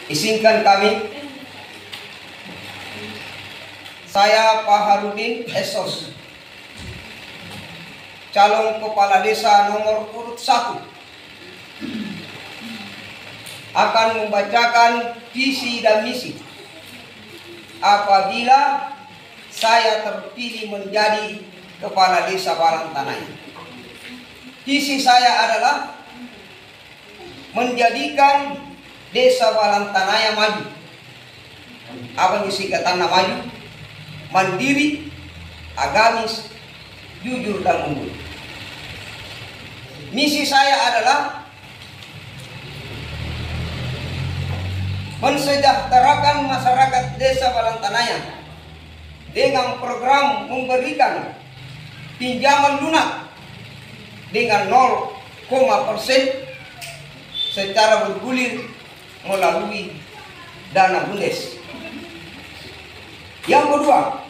Izinkan kami, saya Pak Harudin Esos, calon kepala desa nomor urut 1, akan membacakan visi dan misi apabila saya terpilih menjadi kepala desa Balantanaya. Visi saya adalah menjadikan desa Balantanaya maju. Apa yang singkatannya maju? Mandiri, agamis, jujur dan unggul. Misi saya adalah mensejahterakan masyarakat desa Balantanaya dengan program memberikan pinjaman lunak dengan 0% secara bergulir melalui dana BUMDes. Yang kedua,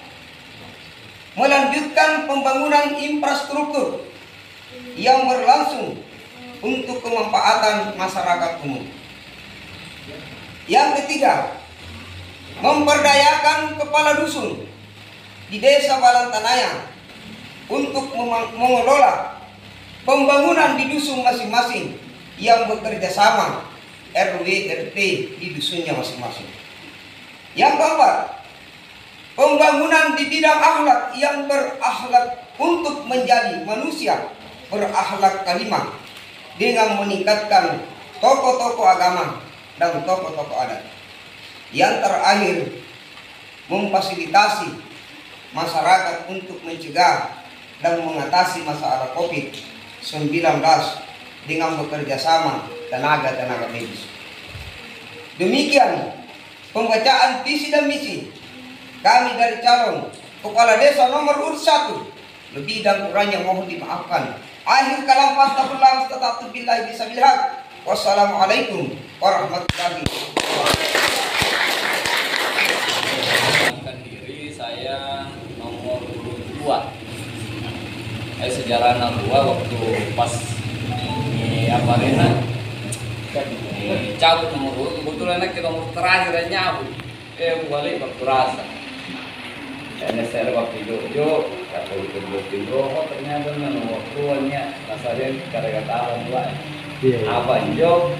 melanjutkan pembangunan infrastruktur yang berlangsung untuk kemanfaatan masyarakat umum. Yang ketiga, memberdayakan kepala dusun di desa Balantanaya untuk mengelola pembangunan di dusun masing-masing yang bekerja sama RW RT di dusunnya masing-masing. Yang keempat, pembangunan di bidang akhlak yang berakhlak untuk menjadi manusia berakhlak karimah dengan meningkatkan tokoh-tokoh agama dan tokoh-tokoh adat. Yang terakhir, memfasilitasi masyarakat untuk mencegah dan mengatasi masalah COVID-19 dengan bekerja sama tenaga medis. Demikian pembacaan visi dan misi kami dari calon kepala desa nomor urut 1. Lebih dan kurangnya mohon dimaafkan. Akhir kalam astagfirullah billahi bismillah. Wassalamualaikum warahmatullahi wabarakatuh. Diri saya nomor urut 2. Sejarah 2 waktu pas apa Rena cabut nomor urut, kebetulan ke nomor terakhir dan nyabut balik waktu rasa NSR waktu itu kata itu oh ternyata nomor tuanya rasanya karya tahan dua apa Jo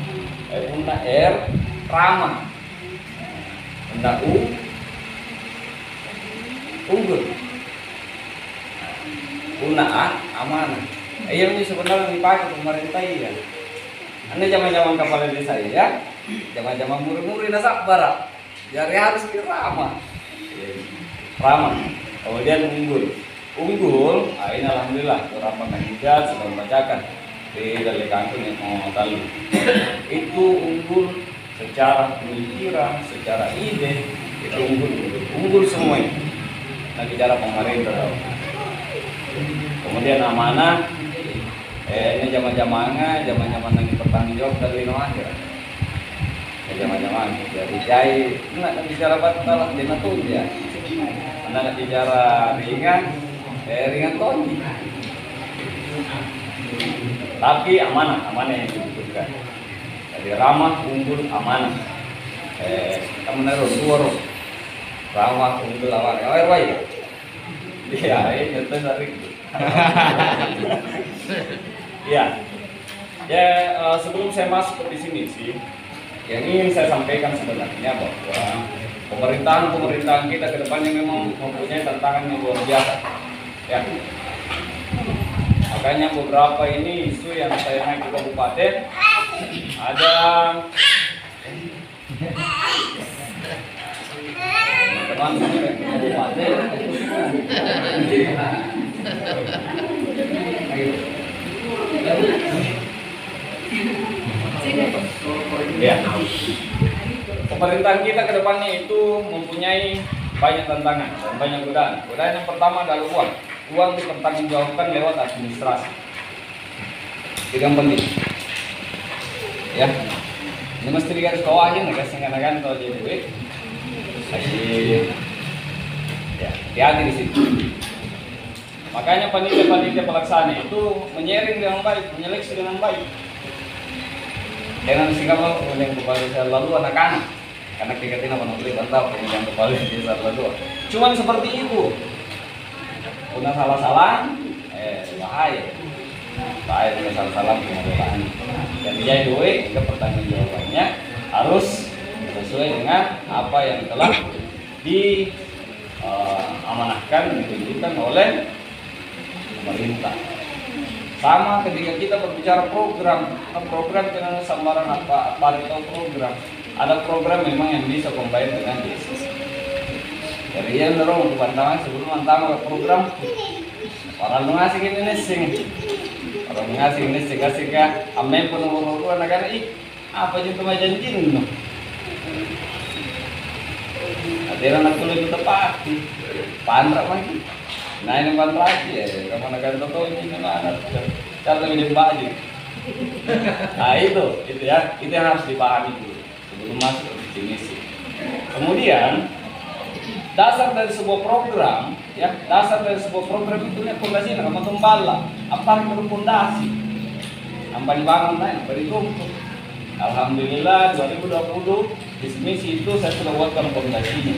punta R ramah punta U unggul punta A amanah. Iya ini sebenarnya dipakai pemerintah ya. Ini zaman-zaman kepala desa ya, zaman-zaman muri-muri nasak barak. Jadi harus ramah, ramah. Kemudian unggul, ini alhamdulillah beberapa kandidat sudah membacakan di dari kantor yang mau tahu. Itu unggul secara pemikiran, secara ide, itu unggul semua. Nah bicara pemerintah. Kemudian amanah. Ini zaman-zaman lagi bertanggung jawab dari akhir. Zaman-zaman jadi jai nak bicara batal dia natul ya. Nak bicara ringan tonji. Tapi amanah yang dibutuhkan. Jadi ramah, unggul, amanah. Kamu naruh dua ramah, unggul, amanah. Baik. Iya, itu dari ya, sebelum saya masuk di sini sih, yang ingin saya sampaikan sebenarnya bahwa pemerintahan kita ke depannya memang mempunyai tantangan yang luar biasa. Ya, makanya beberapa ini isu yang saya naik ke kabupaten ada teman-teman ke kabupaten. Ya, pemerintahan kita ke depannya itu mempunyai banyak tantangan dan banyak godaan. Godaan yang pertama adalah uang. Uang dipertanggungjawabkan lewat administrasi. Itu yang penting. Ya, ini mesti digaris bawahnya nih, kasih kan kalau jadi duit. Ya, hati-hati di situ. Makanya panitia pelaksana itu menyaring dengan baik, menyeleksi dengan baik. Dengan sikap yang kepada saya lalu anak-anak karena tingkatin apa beli bantau pemilihan kepala desa dua. Cuman seperti itu. Punya salah-salah, bahaya. Bahaya punya salah-salah pengelolaan. Dan dia duit, hingga pertanggung jawabannya harus sesuai dengan apa yang telah diamanahkan, ditentukan oleh pemerintah. Sama ketika kita berbicara program dengan sambaran apa itu program. Ada program memang yang bisa combine dengan desa. Jadi yang dorong untuk bantahan sebelum antara program orang ngasih ini sing, orang ngasih ini sing amen pun nomor negara apa juga majanjin no. Ada anak kulit itu tepat, pandrak lagi. Nah ini pandrak lagi ya, kamu negara tahu ini mana? Cara lebih baju. Nah itu ya, itu yang harus dipahami dulu sebelum masuk ke definisi. Kemudian dasar dari sebuah program, ya dasar dari sebuah program itu nih fondasi nama tumbala, apa itu fondasi? Nampak dibangun lah, nampak ditumpuk. Alhamdulillah 2020 definisi itu saya sudah buatkan fondasinya.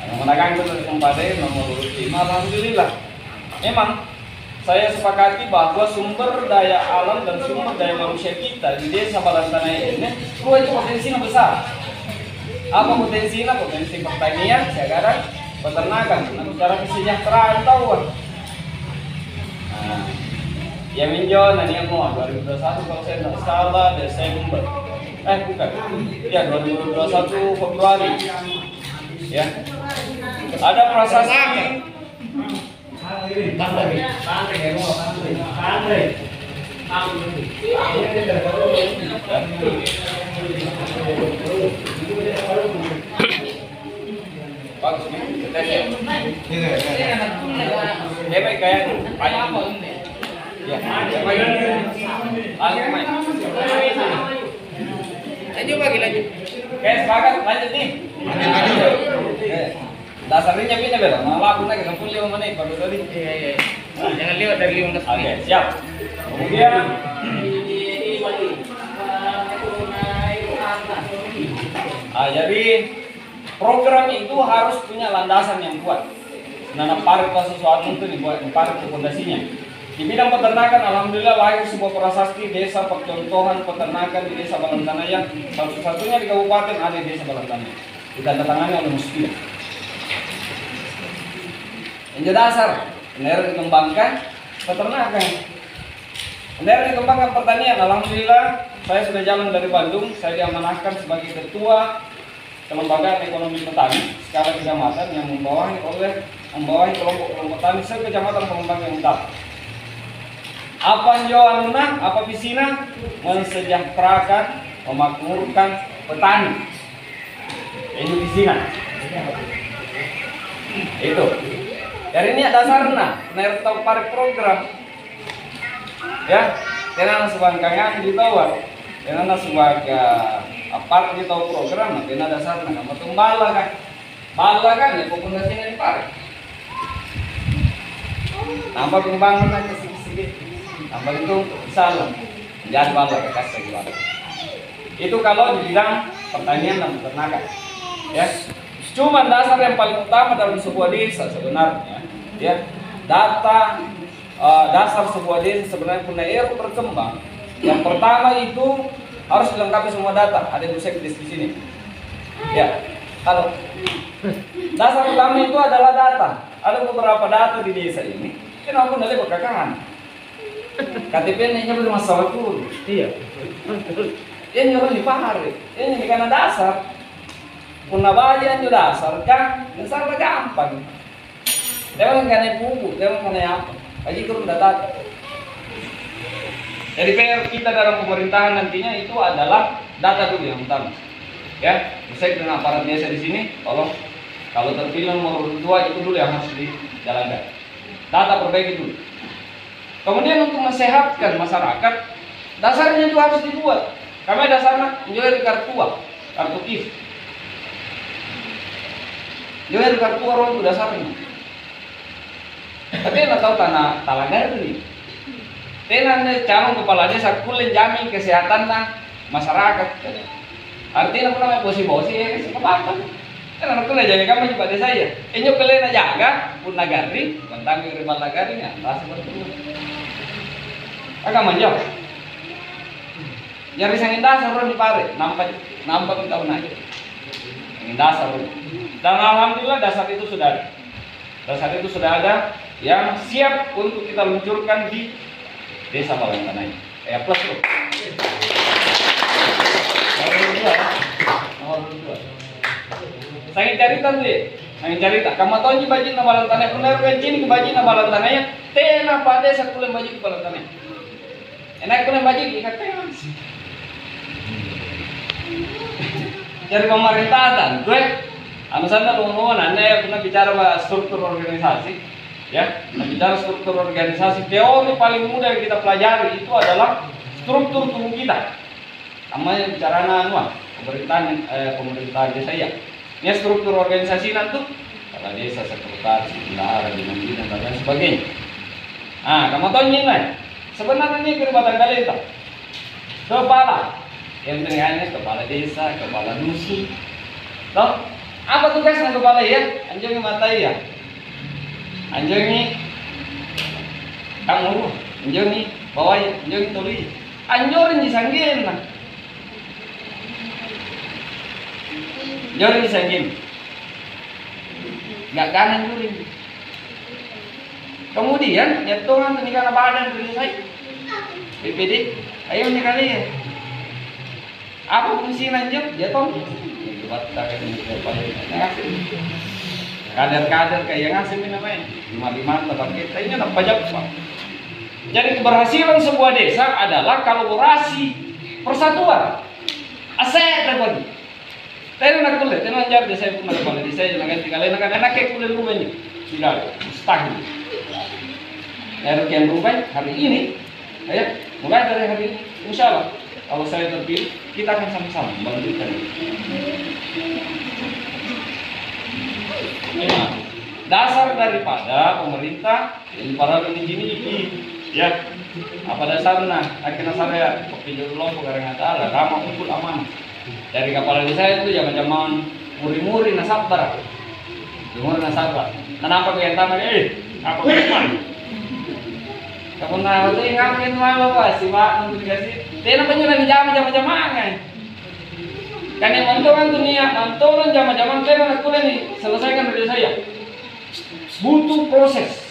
Yang menagang itu dari tempatnya nomor 5. Alhamdulillah. Memang saya sepakati bahwa sumber daya alam dan sumber daya manusia kita di desa Balantanai ini itu potensinya besar. Apa potensinya? Potensi pertanian, sekarang peternakan, secara kesejahteraan tahu. Nah, ya minjol nanti yang mau 2021 kalau saya tidak salah Desember, bukan, ya 2021 Februari, ya ada prasasti. Bagus nih, dia kayak banyak apa? Ya, lanjut lagi lanjut. Oke, sepakat lanjut nih. Dasarnya beda beda. Malah aku lagi 65 menit baru tadi. Iya. Jangan lewat dari 15 menit. Oke, siap. Kemudian jadi program itu harus punya landasan yang kuat. Nanam parit sesuatu itu dibuat parit fondasinya. Di bidang peternakan, alhamdulillah lahir sebuah prasasti desa percontohan peternakan di desa Balantanai yang satu-satunya di kabupaten ada di desa Balantanai. Ditandatangani oleh Muspida. Yang dasar, benar dikembangkan peternakan. Benar dikembangkan pertanian. Alhamdulillah, saya sudah jalan dari Bandung. Saya diamanahkan sebagai ketua kelembagaan ekonomi petani skala kecamatan yang membawahi kelompok-kelompok petani sekecamatan Pengembangan Utara. Apa njoanuna, apa visina? Mensejahterakan, memakmurkan petani. Ini visina. Itu. Dari ini dasarnya, benar tahu parit program. Ya, karena sebangkangan di bawah, karena sebagai apart di tahu program, karena dasarnya kamu tumbala kan, bala kan ya fondasinya di parit. Nampak pembangunan sedikit. Tambah itu salah, jangan bala kasih bala. Itu kalau di bidang pertanian dan peternakan, ya. Cuma dasar yang paling utama dalam sebuah desa sebenarnya, ya data dasar sebuah desa sebenarnya punya era berkembang. Yang pertama itu harus dilengkapi semua data. Ada yang bisa di sini, ya. Kalau dasar utama itu adalah data. Ada beberapa data di desa ini. Kenapa tidak berkakahan? KTP-nya belum masalah dulu. Iya. Ini harus dipahami. Ini karena dasar. Punah bagian juga dasar kan, dasar gampang. Dia karena buku, dia karena apa? Aji kurang data. Jadi PR kita dalam pemerintahan nantinya itu adalah data dulu yang utama. Ya, saya dengan aparat desa di sini, tolong kalau terpilih nomor 2 itu dulu yang harus dijalankan. Data perbaiki dulu. Kemudian untuk mensehatkan masyarakat, dasarnya itu harus dibuat. Kami dasarnya menjual kartu KIF. Jual kartu orang itu dasarnya. Tapi nggak tahu tanah talaga itu. Tenan calon kepala desa kulen jamin kesehatan masyarakat. Artinya apa namanya bosi-bosi ya kasih kepatan. Kan anak kuliah jadi kamu juga desa ya. Inyo kalian aja jaga pun nagari, tentang rival nagarinya, rasa bertemu. Agak manjau. Nyari sangin dasar di pare, nampak tahun aja. Sangin dasar. Dan alhamdulillah dasar itu sudah ada. Dasar itu sudah ada yang siap untuk kita luncurkan di Desa Balantanai. Plus bro. Nomor 2. Sangin cerita tuh ya. Sangin cerita. Kamu tahu ni baju na Balantanai. Benar kencing ke baju na Balantanai. Tena pada satu lem baju ke Balantanai. Enak kulen baju ikat tena. Dari pemerintahan, gue, sana lu anda pernah bicara bahas struktur organisasi, ya, bicara struktur organisasi. Teori paling mudah yang kita pelajari itu adalah struktur tubuh kita. Namanya bicara pemerintahan desa ya. Ini struktur organisasi nanti, kepala desa, sekretaris, bendahara, dinas, dan lain sebagainya. Ah, kamu tahu ini lah. Sebenarnya ini keribatan kalian itu. Kepala. Yang tengahnya kepala desa, kepala dusun. Toh, apa tugasnya kepala ya? Anjungi matai ya. Anjungi kamu, anjungi bawai, anjungi toli. Anjurin disanggin lah. Anjurin disanggin. Gak kanan anjurin. Kemudian nyetungan tenikana badan dari saya. BPD, ayo nih kali ya. Apa fungsi lanjut? Dia tahu. Kader-kader kayak ngasih namanya. 55 tetap kita ini apa pajak. Jadi keberhasilan sebuah desa adalah kolaborasi, persatuan, aset terbagi. Tapi nak kulit, tapi nak jadi saya pun nak kulit. Saya jangan tinggal lain nak kayak kulit rumahnya. Tidak, mustahil. Dari kian rumah hari ini, ya mulai dari hari ini, insya Allah. Kalau saya terpilih, kita akan sama-sama membangun. Nah, dasar daripada pemerintah yang para ini, ya apa dasarnya? Akhirnya saya kepilih lompok karena ada ramah unggul aman. Dari kepala desa itu zaman-zaman muri-muri nasabar, Kenapa kalian tanya? Apa kalian? Kamu nak tu ngapain malu sih pak? Nanti dikasih. Dia namanya lagi jam-jam kan? Kan yang mantuan tuh niat, mantuan jam-jam saya nak kuliah nih selesaikan dari saya. Butuh proses.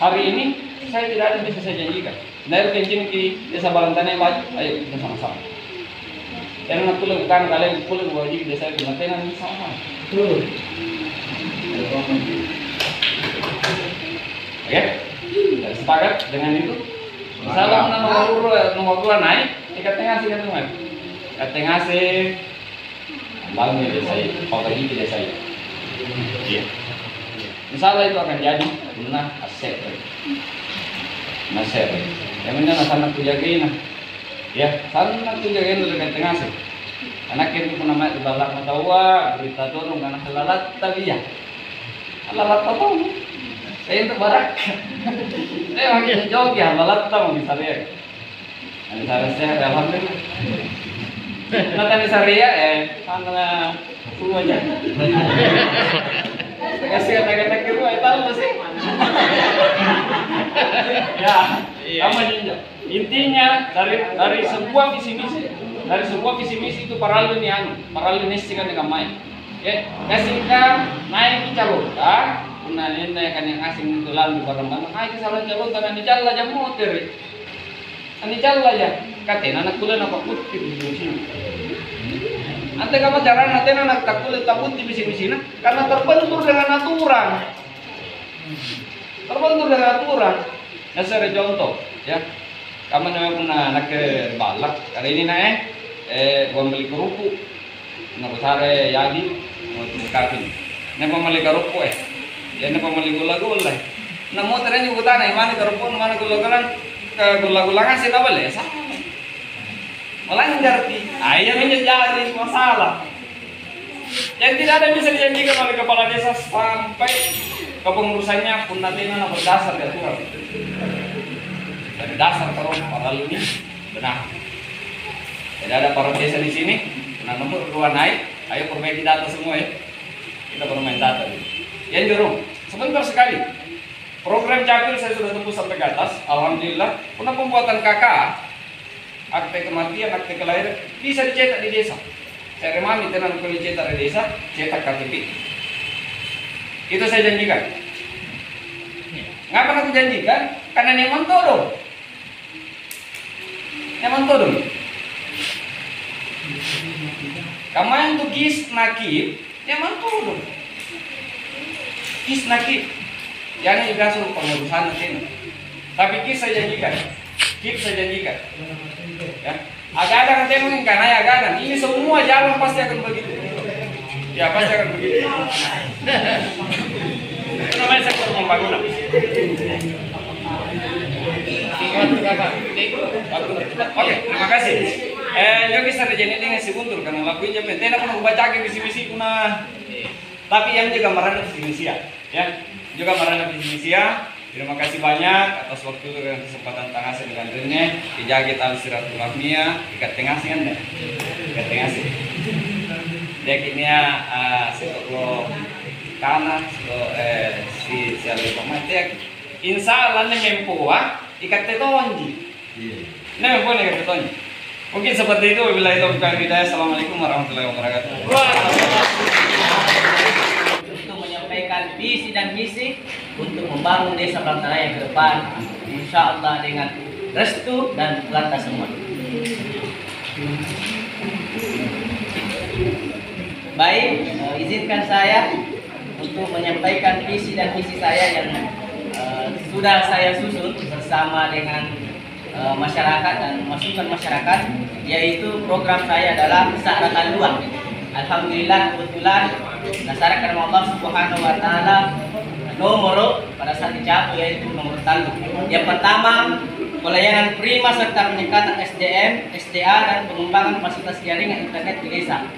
Hari ini saya tidak ada yang bisa saya janjikan. Dari kencing di Desa Balantanai maju, ayo kita sama-sama. Jangan nak kuliah bukan kalian kuliah wajib di desa Balantanai sama-sama. Oke, sepakat dengan itu. Misalnya nomor 2 naik, ikat tengah sih bangun di desa ini, bagi di desa ini. Iya. Misalnya itu akan jadi guna aset. Yang mana sana tu jagain, ya sana tu jagain dengan tengah sih. Anak itu pun nama balak matawa, berita dorong karena halalat tapi ya, halalat apa? Saya untuk barak. Saya makin jauh ya, halalat tahu misalnya. Misalnya saya alhamdulillah. Nanti misalnya karena tu aja. Kasih kata-kata kira itu tahu sih. Ya, kamu jinjau. Intinya dari sebuah visi misi itu paralel ini kan dengan main. Ya, kasihkan naik calon, Nah ini kan yang asing itu lalu barang-barang. Naik calon karena di jalan aja motor. Ani jalan aja. Katanya anak kuliah apa putih di sini. Ante kamu cara nanti anak tak kuliah tak putih di sini karena terbentur dengan aturan. Nah, saya contoh, ya. Kamu namanya punya anak ke balak. Kali ini gua beli kerupuk. Nak sare yadi, mau kafin. Nek pembeli kerupuk ya nek pembeli gula-gula. Nah mau terus juga tanah, mana kerupuk, mana gula-gula ngasih tak boleh, sama. Melanggar ti, ayam menjadi masalah. Yang tidak ada bisa dijanjikan oleh kepala desa sampai kepengurusannya pun nanti berdasar dari aturan. Dari dasar terus paralel ini benar. Tidak ada para desa di sini. Nah, nomor 2 naik. Ayo perbaiki data semua ya. Kita bermain data. Yang jorong, sebentar sekali. Program Capil saya sudah tembus sampai ke atas. Alhamdulillah. Untuk pembuatan KK, akte kematian, akte kelahiran bisa dicetak di desa. Saya remami tenan kalau dicetak di desa, cetak KTP. Itu saya janjikan. Ngapa aku janjikan? Karena memang todong. Memang todong. Kamu yang tuh kis nakib, memang todong. Kis nakib. Jangan juga suruh pengurusan nanti. Tapi kis saya janjikan. Kis saya janjikan. Ya. Agak-agak nanti mungkin karena ya agak ini semua jalan pasti akan begitu. Ya pasti akan begitu. Itu namanya sektor pembangunan. Oke, terima kasih. Yo bisa terjadi dengan seguntur karena lakuinnya penting aku mau baca ke misi-misi kuna. Tapi yang juga merana visi ya. Juga merana visi Terima kasih banyak atas waktu dan kesempatan tangasi dengan Rene. Dijaga tali silaturahminya, ikat tengah sih anda. Ikat tengah sih. Deknya sekolah kanan, si siapa pematek. Insya Allah nih mempuah ikat tetonji. Nih mempuah ikat tetonji. Mungkin seperti itu. Wabillahi taufiq wal hidayah. Assalamualaikum warahmatullahi wabarakatuh. Menyampaikan visi dan misi untuk membangun desa Belantaraya ke depan, insya Allah dengan restu dan pelanta semua. Baik, izinkan saya untuk menyampaikan visi dan misi saya yang sudah saya susun bersama dengan masyarakat dan masukan masyarakat, yaitu program saya adalah Sakratan Luang. Alhamdulillah kebetulan berdasarkan Allah Subhanahu wa taala nomor pada saat dicapai yaitu nomor tanggung. Yang pertama, pelayanan prima serta peningkatan SDM, SDA dan pengembangan fasilitas jaringan internet di desa.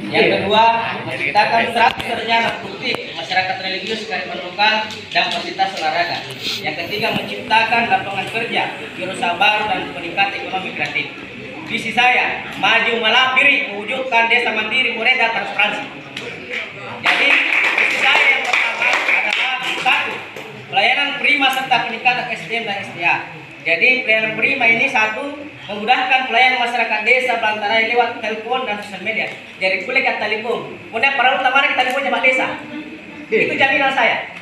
Yang kedua, menciptakan 100 sarjana produktif masyarakat religius kearifan lokal dan fasilitas olahraga. Yang ketiga, menciptakan lapangan kerja, wirausaha baru dan peningkatan ekonomi kreatif. Visi saya, maju melapiri, mewujudkan desa mandiri, mudah transparansi. Jadi, visi saya yang pertama adalah 1. Pelayanan prima serta peningkatan SDM dan SDA. Jadi, pelayanan prima ini 1, memudahkan pelayanan masyarakat desa Belantaraya lewat telepon dan sosial media. Jadi, boleh ke telepon. Kemudian para utama kita telepon jemaat desa. Itu jaminan saya.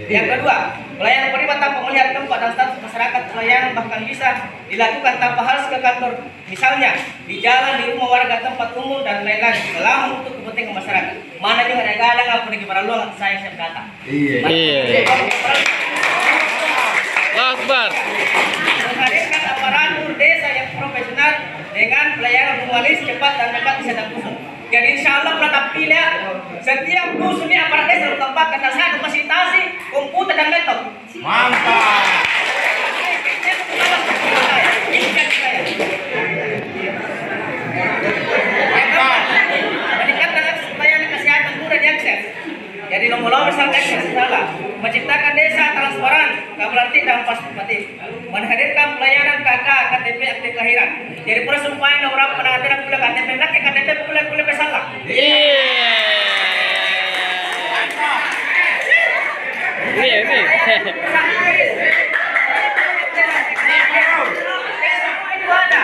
Yang kedua, pelayanan prima tanpa melihat tempat dan status masyarakat, pelayanan bahkan bisa dilakukan tanpa harus ke kantor, misalnya di jalan, di rumah warga, tempat umum dan lain-lain, selama untuk kepentingan masyarakat. Mana juga ada kadang apa lagi para luang saya siap datang. Akbar. Menghadirkan aparatur desa yang profesional dengan pelayanan humanis, cepat dan dekat di setiap dusun. Jadi insya Allah menatap pilihan setiap dusun ini aparat desa ditempatkan dan saya fasilitasi komputer dan laptop. Mantap. Meningkatkan akses pelayanan kesehatan mudah diakses. Jadi nomor akses salah. Menciptakan desa transparan, kabelatif dan partisipatif. Menghadirkan pelayanan KK, KTP, akte kelahiran. Jadi persumpaan nomor apa penanganan pula KTP, nanti KTP boleh salah. Itu ada.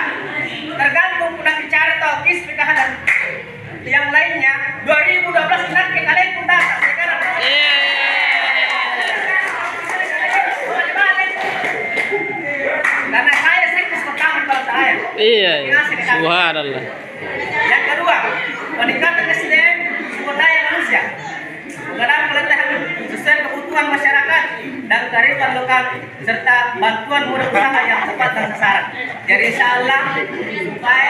Tergantung pulang bicara atau kis pernikahan dan yang lainnya 2012 nanti kalian pun datang sekarang. Karena saya sektor pertama kalau saya. Iya. Subhanallah. Yang kedua, peningkatan SDM sumber daya manusia. Mengenal pelatihan sesuai kebutuhan masyarakat dan kearifan lokal serta bantuan modal usaha yang tepat dan sasaran. Jadi insya Allah supaya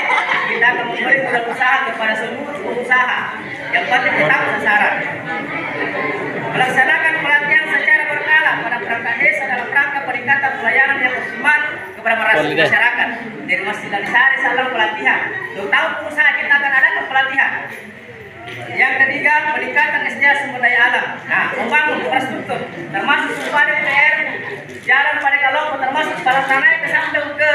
kita akan memberi modal usaha kepada seluruh pengusaha yang penting tetap sasaran. Melaksanakan pelatihan secara berkala pada perangkat desa dalam rangka peningkatan pelayanan yang optimal kepada masyarakat. Dari masjid dan sehari salam pelatihan. Untuk tahu pengusaha kita akan adakan pelatihan. Yang ketiga, peningkatan SDA sumber daya alam. Nah, membangun infrastruktur termasuk sumber PR jalan pada kalau termasuk para tanah ke sampai ke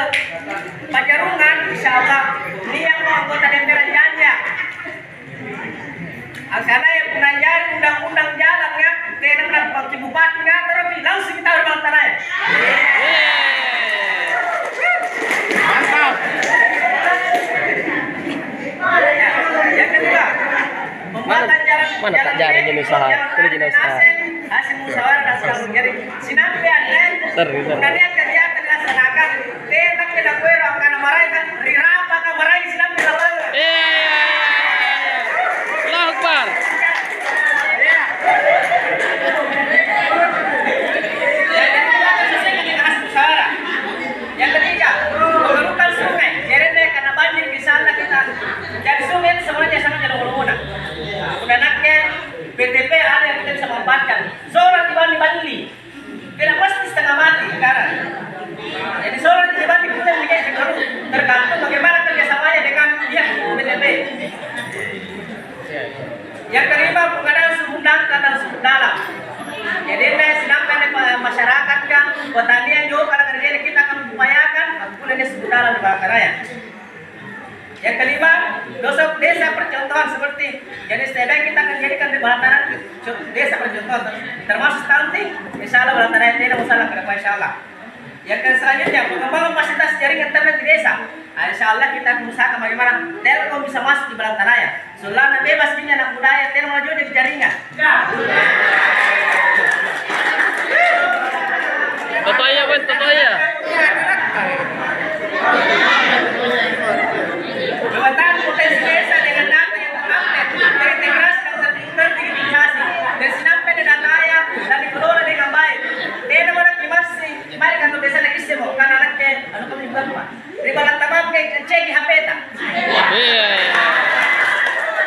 Pacarungan, insya Allah ini yang mau anggota DPR Janja. Karena yang penanjari undang-undang jalan ya, dengan Pak Bupati nggak terus langsung kita ulang tanah. Mantap. Yang kedua, pembuatan jalan Pak Jari jenis usaha? Ini jenis usaha. hasil musyawarah dan sekarang jadi sinampian Seri. kemudian kegiatan dilaksanakan tetap kita kuero karena marahi kan rirapa kan marahi sinampi lawan. Allahu Akbar. Yang ketiga, pengerukan sungai. Jadi karena banjir di sana kita jadi sungai ini semuanya sangat jauh berguna. Anaknya BTP ada yang kita bisa manfaatkan. Solar di Bali, tidak pasti setengah mati sekarang. Jadi solar di Bali kita menjadi tergantung bagaimana kerjasamanya dengan pihak BTP. Yang kelima, pengadaan sumber dangkal dan sumber dalam. Jadi saya sedangkan masyarakat kan pertanian juga pada kerjanya kita akan upayakan mulai sumber dalam di Bangka Raya. Yang kelima, desa percontohan seperti jadi STB kita akan jadikan di Balataran desa percontohan termasuk stunting, insya Allah Balataran tidak masalah ke depan insya Allah. Yang selanjutnya, pengembangan fasilitas jaringan internet di desa. Insya Allah kita akan usahakan bagaimana Telkom bisa masuk di Balataran. Sulana bebas punya anak budaya, tidak maju di jaringan. Totoya, Bun, totoya. Pemetaan potensi desa dengan data yang terupdate, terintegrasi dan terdigitalisasi, dan sinampai di datanya dan dikelola dengan baik. Tidak ada masih, mari kantor desa lagi semua, karena anaknya, anu kami bukan pak. Ribalan tamam kayak cek di HP tak. Iya.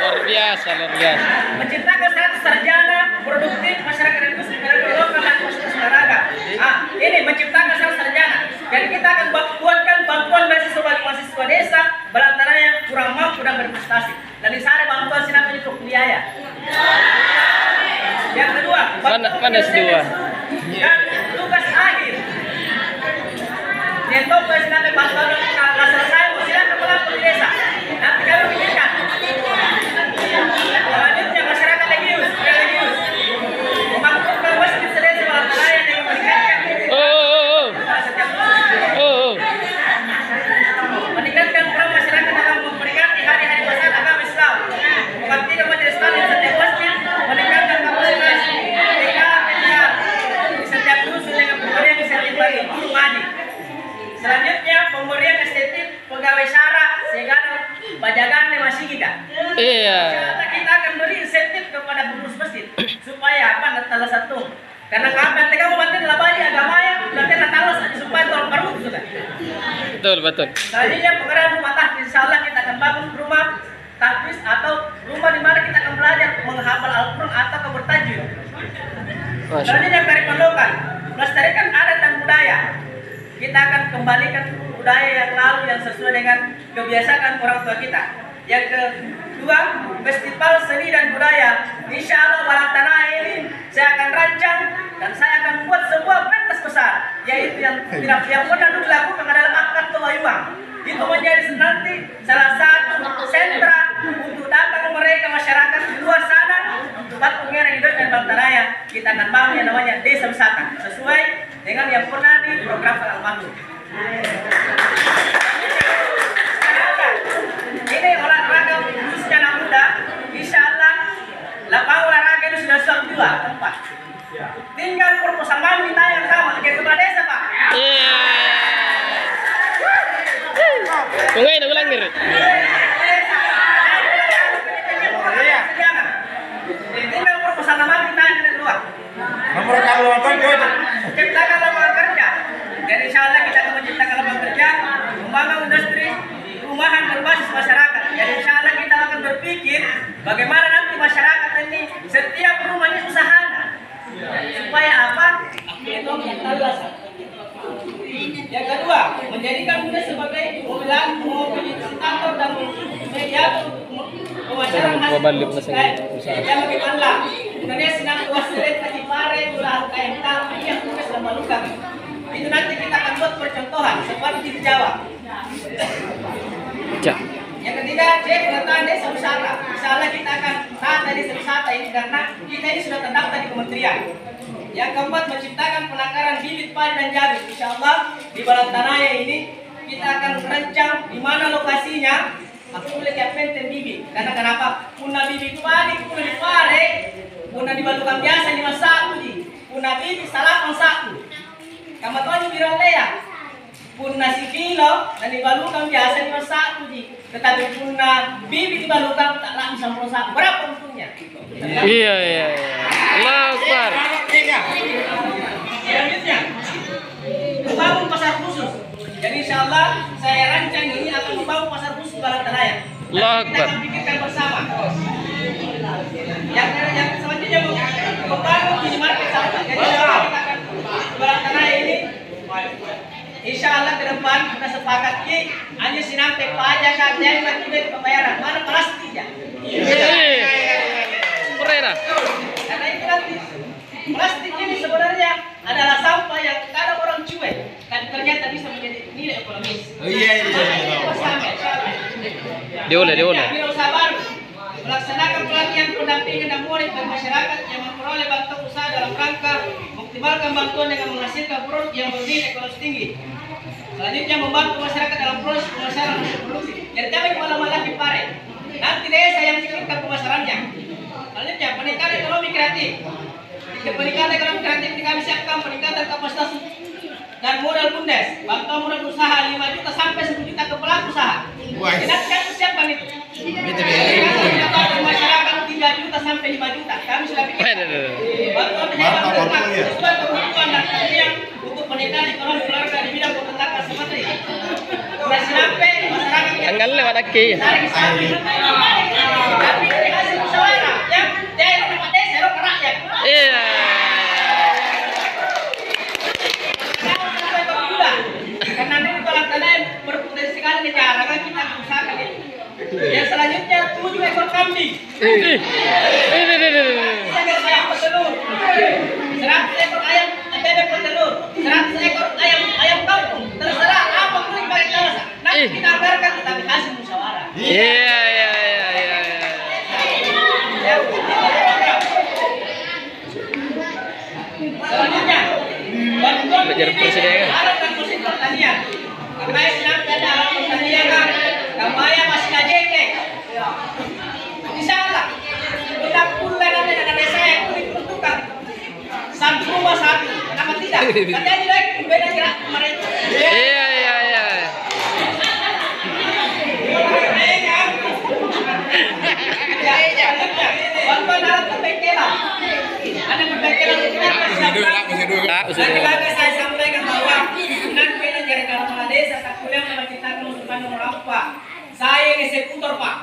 Luar biasa. Menciptakan 100 sarjana produktif masyarakat industri lokal dan khusus olahraga. Ini menciptakan 100 sarjana. Jadi kita akan buatkan bantuan beasiswa bagi mahasiswa desa Balantara yang kurang mampu dan berprestasi. Dan di sana bantuan sinamanya untuk biaya. Yang kedua, Mana S2? Dan tugas akhir. Yang tahu sinamanya bantuan kalau selesai, silakan melapor di desa. Nanti kami pikirkan. Selanjutnya masyarakat religius. Memakmurkan masjid sedesa Balantara yang meningkatkan. Meningkatkan peran masyarakat dalam memperingati hari-hari besar agama Islam. Membaktikan majelis taklim setiap masjid, meningkatkan kapasitas TK di setiap dusun dengan pemberian insentif bagi guru ngaji. Selanjutnya pemberian estetik pegawai syara sehingga bajakan masih kita. Iya. Kita akan beri insentif kepada pengurus masjid supaya apa? Salah satu. Karena kapan mereka membantu labari agamanya, nanti talas supaya tolong perlu sudah. Betul. Selanjutnya pengadaan rumah tahfiz, insya Allah kita akan bangun rumah tahfiz atau rumah di mana kita akan belajar menghafal Al-Quran atau bertajwid. Selanjutnya kearifan lokal, melestarikan adat dan budaya. Kita akan kembalikan budaya yang lalu yang sesuai dengan kebiasaan orang tua kita. Yang kedua, festival seni dan budaya. Insya Allah Balantana ini saya akan rancang dan saya akan buat sebuah pentas besar, yaitu yang pernah dulu dilakukan adalah akad Tawayuang. Itu menjadi nanti salah satu sentra untuk datang mereka masyarakat di luar sana untuk mengenang hidup dan Balantana. Kita akan bangun yang namanya desa wisata sesuai dengan yang pernah di program almarhum. Ini olahraga khususnya anak muda, insya Allah lapangan olahraga itu sudah 2 tempat. Tinggal proposal mau kita yang sama ke kepala desa Pak. Iya. Tungguin, ulang nih. Tinggal proposal nama kita yang kedua. Nomor kalau apa itu? Ciptakan lapangan kerja. Jadi insya Allah kita akan menciptakan lapangan kerja, membangun industri rumahan berbasis masyarakat. Jadi insya Allah kita akan berpikir bagaimana nanti masyarakat ini setiap rumahnya usaha supaya apa? Yang kedua, menjadikan kita sebagai mobilisator dan mediator pemasaran hasil yang bagaimana Indonesia sedang kuasirin lagi pare ulah kayak yang tugas dan malukan Itu nanti kita akan buat percontohan seperti di Jawa. Ja. Yang ketiga, cek penataan desa wisata. Misalnya kita akan tata desa wisata ini karena kita ini sudah terdaftar di kementerian. Yang keempat, menciptakan penangkaran bibit padi dan jagung. Insya Allah di Balantanaya ini kita akan merancang di mana lokasinya. Aku boleh kapten bibit. Karena kenapa? Puna bibit padi, puna di pare, puna di balukan biasa 51 ji. Puna bibit salapan satu. Kamu tahu bilang ya? Puna si kilo dan di balukan biasa 51 ji. Tetapi puna bibit di balukan tak langsung 91. Berapa untungnya? Iya. Allahu Akbar. Selanjutnya, membangun pasar khusus. Jadi insya Allah saya rancang ini akan membangun pasar khusus Balantanaya. Allahu Kita Akbar. akan pikirkan bersama. Yang selanjutnya membangun minimarket sampah. Jadi insya Allah kita akan Balantanaya ini insya Allah ke depan kita sepakat hanya sinampe pajak kajian akibat pembayaran mana plastiknya. Keren ah. Karena itu nanti plastik ini sebenarnya adalah sampah yang kadang orang cuek dan ternyata bisa menjadi nilai ekonomis. Dia boleh. Wirausaha baru melaksanakan pelatihan pendampingan dan monitoring bagi masyarakat yang memperoleh bantuan usaha dalam rangka mengoptimalkan bantuan dengan menghasilkan produk yang bernilai ekonomis tinggi. Selanjutnya membantu masyarakat dalam proses pemasaran hasil produksi. Jadi kami malam lagi pare. Nanti desa yang pikirkan pemasarannya. Selanjutnya peningkatan ekonomi kreatif. Peningkatan ekonomi kreatif ini kami siapkan peningkatan kapasitas dan modal bundes. Bantuan modal usaha 5 juta sampai 10 juta ke pelaku usaha. Jadi nanti kami siapkan itu. Peningkatan masyarakat 3 juta sampai 5 juta. Kami sudah pikirkan. Bantuan penyewa ternak sesuai kebutuhan dan keahlian untuk peningkatan ekonomi keluarga di bidang peternakan seperti sudah sampai masyarakat yang Tanggal lewat lagi. tarik sapi. Tapi dari hasil musyawarah yang daerah tempat desa ke rakyat. Iya. Karena ini Balantanaya berpotensi sekali negara kan kita usahakan itu. Yang selanjutnya 7 ekor kambing. 100 ekor petelur. 100 ekor ayam bebek petelur. 100 ekor ayam kampung. Terserah apa pun yang paling jelas. Nanti kita anggarkan tetapi hasil musyawarah. Iya. Selanjutnya, bantuan Belajar presiden. alat dan mesin pertanian. Karena sedang ada alat pertanian kan, kamaya masih ngajeke. Bisa lah, kita pulai nanti dengan desa yang diperuntukkan. Satu rumah satu, kenapa tidak? Terjadi lagi beda gerak mereka. Iya. Bantuan alat perbengkelan. Ada perbengkelan Lagi-lagi saya sampaikan bahwa nanti dari kepala desa tak kuliah menciptakan usulan nomor apa. Saya eksekutor Pak.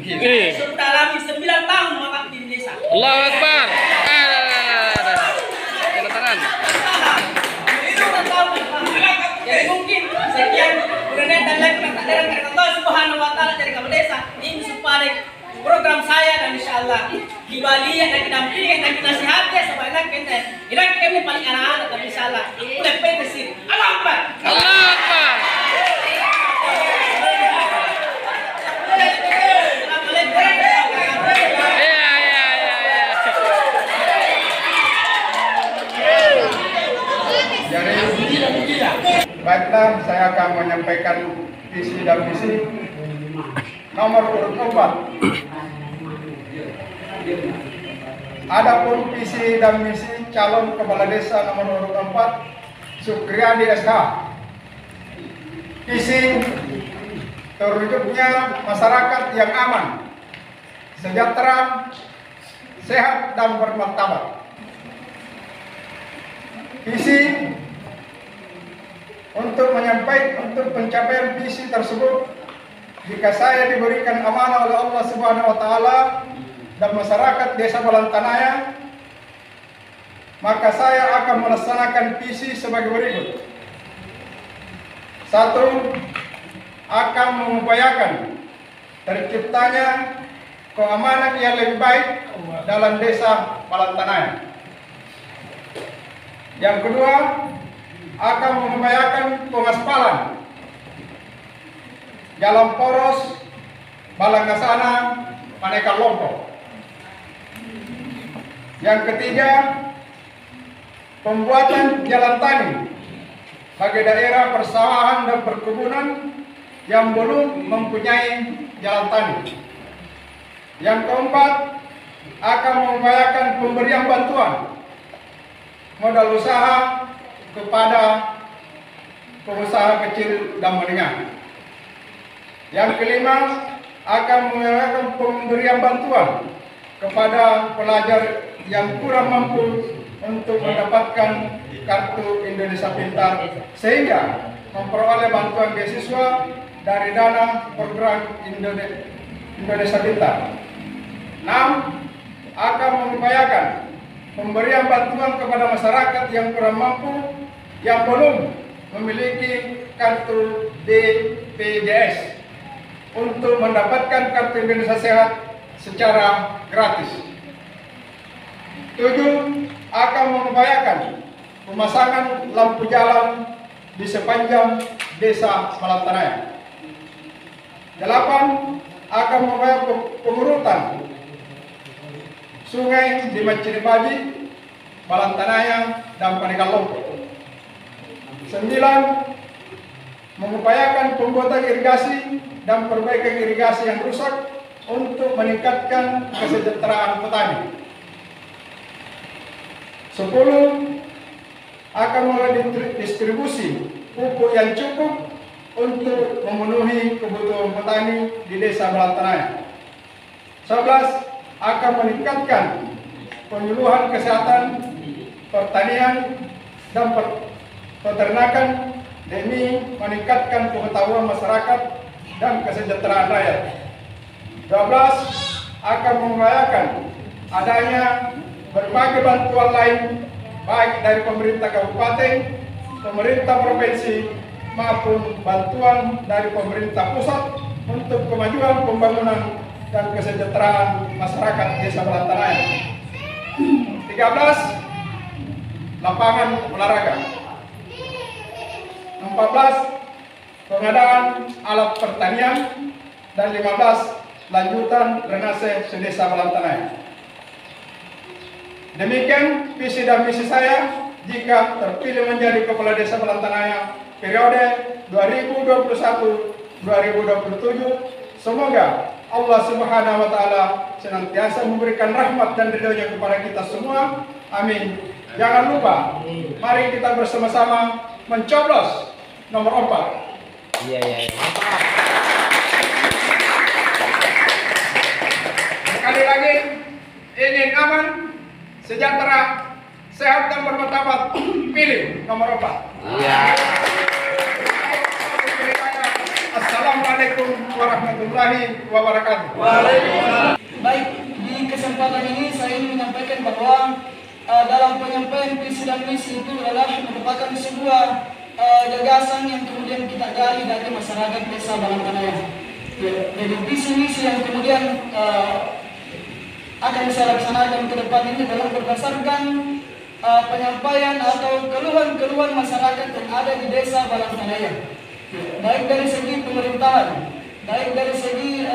Saya sudah alami 9 tahun mengabdi di desa. Allahu Akbar. Tanda tangan. Itu tahun. Jadi mungkin sekian kemudian dan lagi tak ada karena Allah Subhanahu Wa Taala dari kepala desa ini supaya program saya dan insya Allah dibalikan dan didampingi dan dinasihati supaya kita kami paling anak-anak tapi insya Allah udah pensiun. Allahu Akbar. Allahu Akbar. Baiklah, saya akan menyampaikan visi dan misi nomor urut 4. Adapun visi dan misi calon kepala desa nomor urut 4 Sukriyadi SH. Visi terwujudnya masyarakat yang aman, sejahtera, sehat dan bermartabat. Visi untuk pencapaian visi tersebut, jika saya diberikan amanah oleh Allah Subhanahu Wa Taala dan masyarakat desa Balantanaya, maka saya akan melaksanakan visi sebagai berikut. 1. Akan mengupayakan terciptanya keamanan yang lebih baik dalam desa Balantanaya. Yang kedua, akan mengupayakan pengaspalan jalan poros Balangasana Maneka Lompok. Yang ketiga, pembuatan jalan tani bagi daerah persawahan dan perkebunan yang belum mempunyai jalan tani. Yang keempat, akan mengupayakan pemberian bantuan modal usaha kepada pengusaha kecil dan menengah. Yang kelima, akan mengupayakan pemberian bantuan kepada pelajar yang kurang mampu untuk mendapatkan kartu Indonesia Pintar sehingga memperoleh bantuan beasiswa dari dana program Indonesia Pintar. 6. Akan mengupayakan pemberian bantuan kepada masyarakat yang kurang mampu yang belum memiliki kartu BPJS untuk mendapatkan kartu Indonesia Sehat secara gratis. 7. Akan mengupayakan pemasangan lampu jalan di sepanjang desa Balantanaya. 8. Akan mengupayakan pengurutan sungai di Mancinibaji, Balantanaya, dan Maneka Lompok. 9. Mengupayakan pembuatan irigasi dan perbaikan irigasi yang rusak untuk meningkatkan kesejahteraan petani. 10. Akan melakukan distribusi pupuk yang cukup untuk memenuhi kebutuhan petani di desa Balantanaya. 11. Akan meningkatkan penyuluhan kesehatan pertanian dan peternakan demi meningkatkan pengetahuan masyarakat dan kesejahteraan rakyat. 12. Akan mengupayakan adanya berbagai bantuan lain baik dari pemerintah kabupaten, pemerintah provinsi maupun bantuan dari pemerintah pusat untuk kemajuan pembangunan dan kesejahteraan masyarakat desa Balantanaya. 13. Lapangan olahraga. 14. Pengadaan alat pertanian. Dan 15. Lanjutan drenase sedesa Balantanaya. Demikian visi dan misi saya jika terpilih menjadi Kepala Desa Balantanaya periode 2021-2027. Semoga Allah Subhanahu wa Ta'ala senantiasa memberikan rahmat dan ridhonya kepada kita semua. Amin. Jangan lupa, mari kita bersama-sama mencoblos nomor 4. Iya. Sekali lagi, ingin aman, sejahtera, sehat dan bermartabat, pilih nomor 4. Iya. Assalamualaikum warahmatullahi wabarakatuh. Baik, di kesempatan ini saya ingin menyampaikan bahwa dalam penyampaian visi dan misi itu adalah merupakan sebuah gagasan yang kemudian kita gali dari masyarakat desa Balantanaya. Jadi visi misi yang kemudian akan saya laksanakan ke depan ini adalah berdasarkan penyampaian atau keluhan-keluhan masyarakat yang ada di desa Balantanaya. Baik dari segi pemerintahan, baik dari segi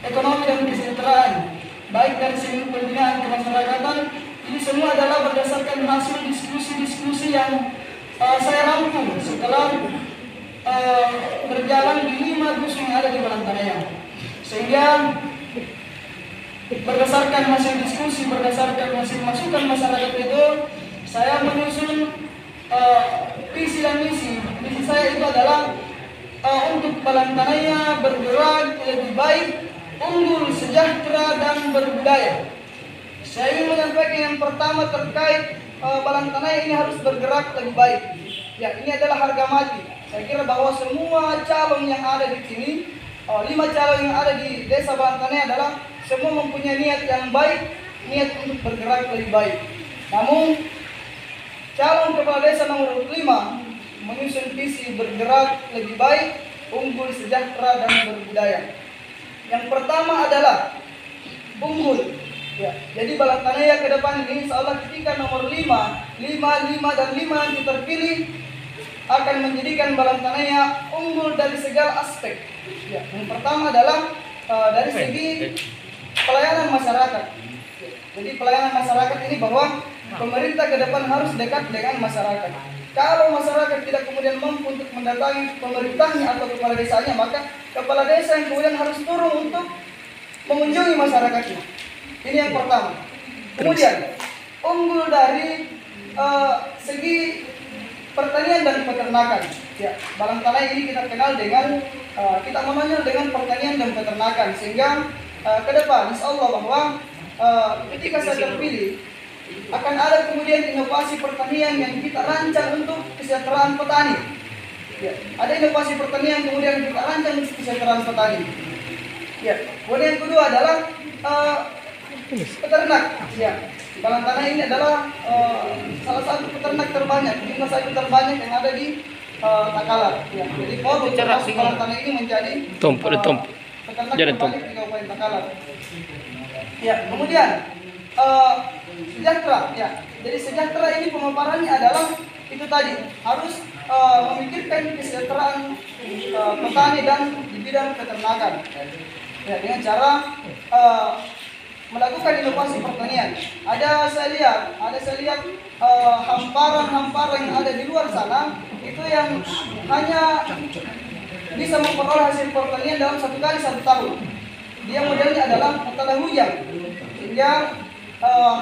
ekonomi dan kesejahteraan, baik dari segi pembinaan kemasyarakatan, ini semua adalah berdasarkan hasil diskusi-diskusi yang saya rangkum setelah berjalan di 5 dusun yang ada di Balantanaya. Sehingga berdasarkan hasil diskusi, berdasarkan hasil masukan masyarakat itu, saya menyusun visi dan misi. Misi saya itu adalah untuk Balantanaya bergerak lebih baik, unggul, sejahtera, dan berbudaya. Saya ingin menyampaikan yang pertama terkait Balantanaya ini harus bergerak lebih baik. Ya, ini adalah harga mati. Saya kira bahwa semua calon yang ada di sini, 5 calon yang ada di desa Balantanaya adalah semua mempunyai niat yang baik, niat untuk bergerak lebih baik. Namun calon kepala desa nomor 5 menyusun visi bergerak lebih baik, unggul, sejahtera, dan berbudaya. Yang pertama adalah unggul. Ya, jadi Balantanaya ke depan ini insya Allah ketika nomor 5 5 dan 5 nanti terpilih akan menjadikan Balantanaya unggul dari segala aspek. Ya, yang pertama adalah dari segi pelayanan masyarakat. Jadi pelayanan masyarakat ini bahwa pemerintah ke depan harus dekat dengan masyarakat. Kalau masyarakat tidak kemudian mampu untuk mendatangi pemerintahnya atau kepala desanya, maka kepala desa yang kemudian harus turun untuk mengunjungi masyarakatnya. Ini yang pertama. Kemudian unggul dari segi pertanian dan peternakan. Ya, Balantanaya ini kita kenal dengan kita menonjol dengan pertanian dan peternakan, sehingga ke depan insya Allah bahwa ketika saya terpilih akan ada kemudian inovasi pertanian yang kita rancang untuk kesejahteraan petani. Ya, ada inovasi pertanian kemudian kita rancang untuk kesejahteraan petani. Ya, kemudian yang kedua adalah peternak. Ya, Balantanaya ini adalah salah satu peternak terbanyak, jumlah sapi terbanyak yang ada di Takalar. Ya, jadi Balantanaya ini menjadi peternak terbanyak di Kabupaten Takalar. Ya, kemudian sejahtera. Ya, jadi sejahtera ini pemaparannya adalah itu tadi harus memikirkan kesejahteraan petani dan di bidang peternakan. Ya, dengan cara melakukan inovasi pertanian. Saya lihat hamparan-hamparan yang ada di luar sana itu yang hanya bisa memperoleh hasil pertanian dalam 1 kali 1 tahun. Dia modelnya adalah tanah hujan, sehingga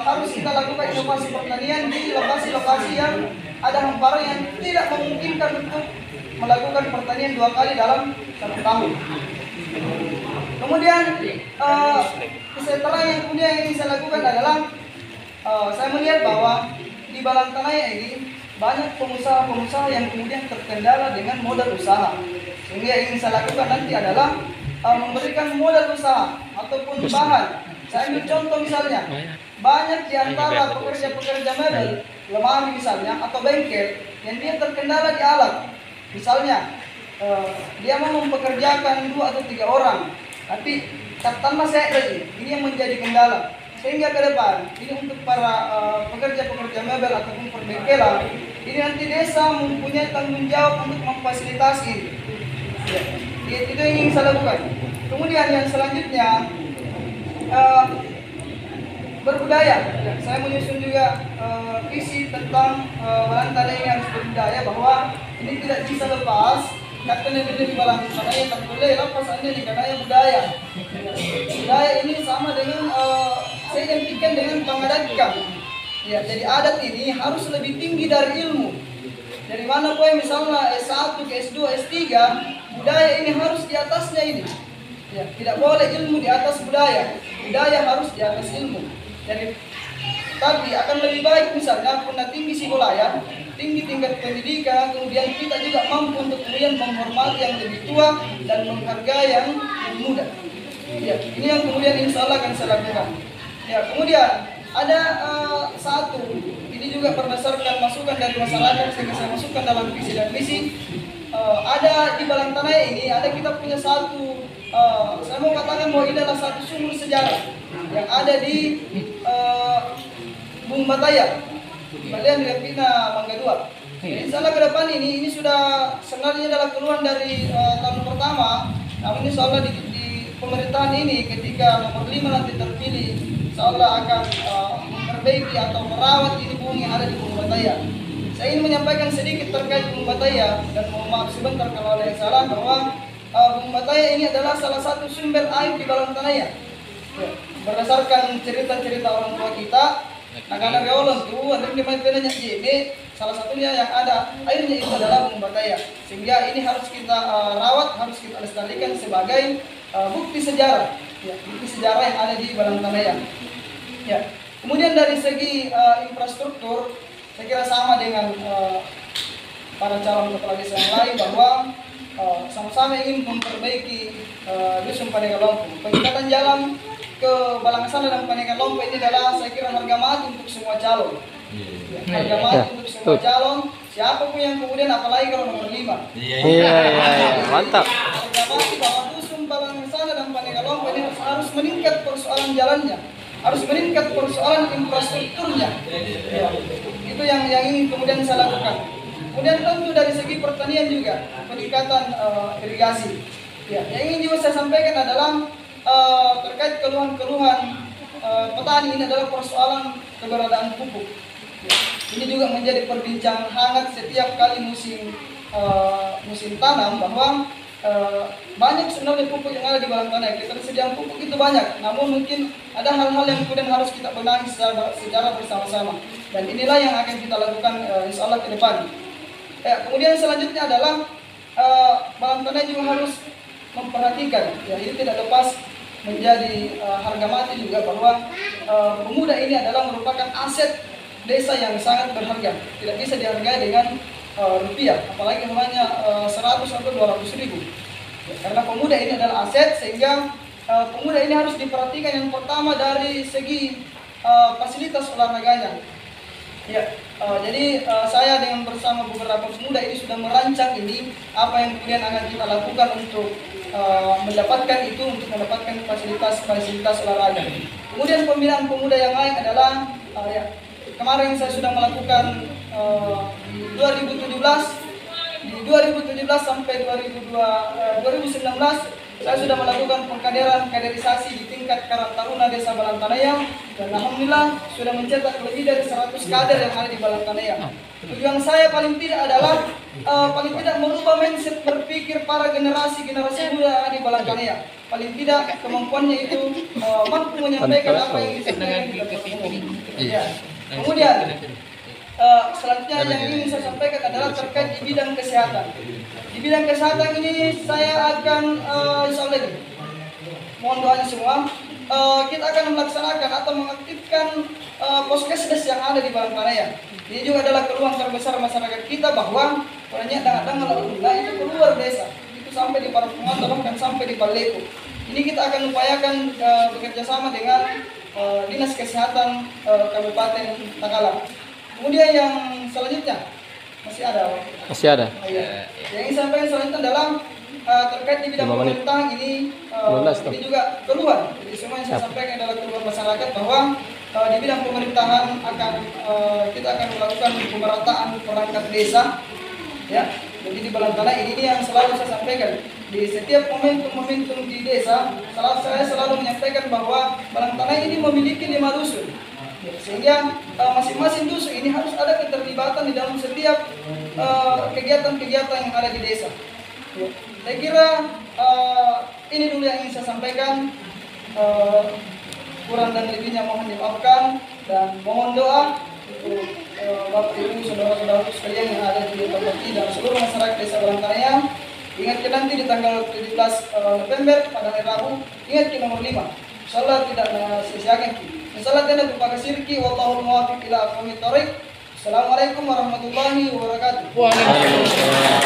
harus kita lakukan inovasi pertanian di lokasi-lokasi yang ada hamparan yang tidak memungkinkan untuk melakukan pertanian 2 kali dalam 1 tahun. Kemudian kesejahteraan yang kemudian yang ingin saya lakukan adalah saya melihat bahwa di Balantanaya ini banyak pengusaha-pengusaha yang kemudian terkendala dengan modal usaha. Sehingga yang ingin saya lakukan nanti adalah memberikan modal usaha ataupun bahan. Saya ambil contoh misalnya, banyak di antara pekerja-pekerja mebel, lemari misalnya, atau bengkel yang dia terkendala di alat. Misalnya, dia mau mempekerjakan 2 atau 3 orang, tapi tanpa sekretari, ini yang menjadi kendala. Sehingga ke depan, ini untuk para pekerja-pekerja mebel ataupun perbengkelan, ini nanti desa mempunyai tanggung jawab untuk memfasilitasi. Ya, itu yang ingin saya lakukan. Kemudian yang selanjutnya, berbudaya. Ya, saya menyusun juga visi tentang Balantanaya yang berbudaya, bahwa ini tidak bisa lepas. Kata negeri Balantanaya tak boleh lepas anda di budaya. Budaya ini sama dengan saya identikan dengan pengadatkan. Ya, jadi adat ini harus lebih tinggi dari ilmu. Dari mana poin misalnya S1 ke S2, S3, budaya ini harus di atasnya ini. Ya, tidak boleh ilmu di atas budaya. Budaya harus di atas ilmu. Jadi, tapi akan lebih baik misalnya pernah tinggi psikolaya, tinggi tingkat pendidikan, kemudian kita juga mampu untuk kemudian menghormati yang lebih tua dan menghargai yang muda. Ya, ini yang kemudian insya Allah akan saya lakukan. Ya, kemudian ada satu, ini juga berdasarkan masukan dari masyarakat sehingga saya masukkan dalam visi dan misi. Ada di Balantanaya ini, ada kita punya satu, saya mau katakan bahwa ini adalah satu sumber sejarah yang ada di Bumbataya, kalian di Pina Mangga 2. Insya Allah ke depan ini sudah sebenarnya adalah keluhan dari tahun pertama. Namun insya Allah di pemerintahan ini ketika nomor 5 nanti terpilih, insya Allah akan memperbaiki atau merawat ini bumi yang ada di Bumbataya. Saya ingin menyampaikan sedikit terkait Bumbataya dan mohon maaf sebentar kalau ada yang salah, bahwa Bumbataya ini adalah salah satu sumber air di Balantanaya. Berdasarkan cerita-cerita orang tua kita, anak-anak gaulon tuh, ada di mana ini salah satunya yang ada airnya itu adalah Bumbataya. Sehingga ini harus kita rawat, harus kita lestarikan sebagai bukti sejarah, ya, bukti sejarah yang ada di Balantanaya. Ya. Kemudian dari segi infrastruktur, saya kira sama dengan para calon kepala desa yang lain, bahwa sama-sama ingin memperbaiki dusun Panegalompo. Peningkatan jalan ke Balangsana dan Panegalompo ini adalah saya kira harga mati untuk semua calon. Harga mati untuk semua calon, siapapun yang kemudian, apalagi kalau nomor 5. Iya, mantap. Harga mati bahwa dusun Balangsana dan Panegalompo ini harus meningkat persoalan jalannya. harus meningkat persoalan infrastrukturnya. Ya, itu yang ingin kemudian saya lakukan. Kemudian tentu dari segi pertanian juga peningkatan irigasi. Ya, yang ingin juga saya sampaikan adalah terkait keluhan-keluhan petani ini adalah persoalan keberadaan pupuk. Ya, ini juga menjadi perbincangan hangat setiap kali musim tanam bahwa banyak sebenarnya pupuk yang ada di Balantana. Ketersediaan pupuk itu banyak, namun mungkin ada hal-hal yang kemudian harus kita benahi secara bersama-sama. Dan inilah yang akan kita lakukan insya Allah ke depan. Kemudian selanjutnya adalah Balantana juga harus memperhatikan, ya itu tidak lepas menjadi harga mati juga bahwa pemuda ini adalah merupakan aset desa yang sangat berharga, tidak bisa dihargai dengan rupiah, apalagi namanya 100 atau 200 ribu. Ya, karena pemuda ini adalah aset, sehingga pemuda ini harus diperhatikan yang pertama dari segi fasilitas olahraganya. Ya, jadi saya dengan bersama beberapa pemuda ini sudah merancang ini apa yang kemudian akan kita lakukan untuk mendapatkan itu, untuk mendapatkan fasilitas olahraga. Kemudian pembinaan pemuda yang lain adalah ya, kemarin saya sudah melakukan di 2017 sampai 2019 saya sudah melakukan kaderisasi di tingkat Karang Taruna Desa Balantanaya, dan alhamdulillah sudah mencetak lebih dari 100 kader yang ada di Balantanaya. Tujuan saya paling tidak adalah paling tidak merubah mindset berpikir para generasi muda yang ada di Balantanaya. Paling tidak kemampuannya itu mampu menyampaikan apa yang disampaikan di depan umum. Ya. Kemudian selanjutnya yang ingin saya sampaikan adalah terkait di bidang kesehatan. Di bidang kesehatan ini saya akan insya Allah ini, mohon doanya semua, kita akan melaksanakan atau mengaktifkan poskesdes yang ada di Balantana. Ini juga adalah keluhan terbesar masyarakat kita bahwa banyak datang alhamdulillah itu keluar desa, itu sampai di Parapungata bahkan sampai di Paleku. Ini kita akan upayakan bekerja sama dengan Dinas Kesehatan Kabupaten Takalar. Kemudian yang selanjutnya masih ada. Ya. Yang ingin sampaikan selanjutnya adalah terkait di bidang pemerintahan ini juga keluhan. Jadi semua yang saya sampaikan adalah keluhan masyarakat bahwa di bidang pemerintahan kita akan melakukan pemerataan perangkat desa. Ya, jadi di Balantana ini yang selalu saya sampaikan di setiap momentum di desa. Saya selalu menyampaikan bahwa Balantana ini memiliki 5 dusun. Sehingga masing-masing dusun ini harus ada keterlibatan di dalam setiap kegiatan-kegiatan yang ada di desa. Saya kira ini dulu yang ingin saya sampaikan. Kurang dan lebihnya mohon dimaafkan, dan mohon doa untuk Bapak Ibu saudara-saudara sekalian yang ada di tempat ini dan seluruh masyarakat desa Balantana. Ingat nanti di tanggal 17 November pada hari Rabu, ingat ke nomor 5. Insyaallah tidak sia-siakan. Insyaallah tidak lupa kesirki, wallahu muwaffiq ila aqwamit thoriq. Assalamualaikum warahmatullahi wabarakatuh. Waalaikumsalam.